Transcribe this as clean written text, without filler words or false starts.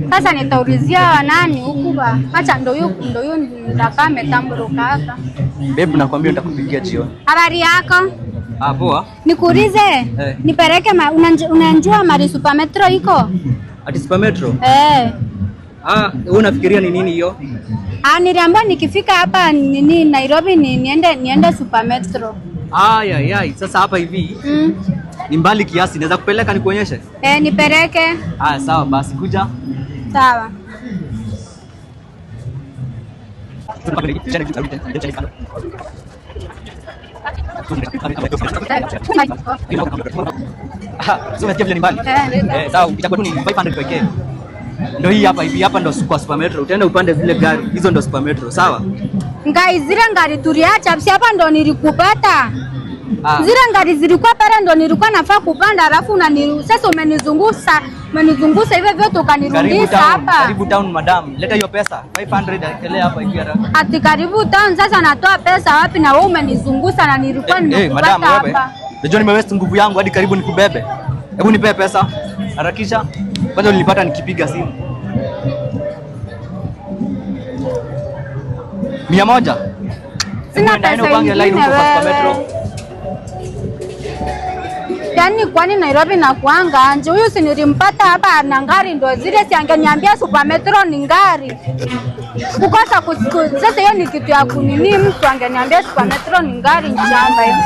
Sasa nitaulizia nani huku ba? Acha ndo huyu ndakaa metamburuka hapa. Babe, nakwambia nitakupigia jioni. Habari yako? Poa. Nikuulize, nipeleke unanjua mali Super Metro iko? Ati Super Metro? Wewe unafikiria ni nini hiyo? Niliambiwa nikifika hapa nini Nairobi niende Super Metro. Sasa hapa hivi. Ni mbali kiasi, naweza kupeleka nikuonyeshe? Nipeleke. Sawa basi, kuja. Sawa. Sawa, itakuwa tu ni 500 pekee. Ndio hii hapa hivi, hapa ndo Super Metro. Utaenda upande zile gari, hizo ndo Super Metro, sawa? Ngai zile ngari tuliacha, si hapa ndo nilikupata. Zile ngari zilikuwa pale ndo nilikuwa nafaa kupanda, alafu sasa umenizungusha hivyo vyote ukanirudisha hapa. Karibu town madam. Leta hiyo pesa. 500 ekelea hapa hivi haraka. Ati karibu town, sasa natoa pesa wapi na wewe umenizungusha na nilikuwa nimekupata hapa. Madam wewe. Najua nimewaste nguvu yangu hadi karibu nikubebe. Hebu nipe pesa. Harakisha. Kwanza nilipata nikipiga simu. 100. Sina pesa upange line huko kwa Super Metro. Yaani kwani Nairobi na kuanga nje huyu si nilimpata hapa na ngari ndo zile, si angeniambia Super Metro ni ngari. Kukosa sasa hiyo ni kitu ya kunini, mtu angeniambia Super Metro ni ngari njamba hivi.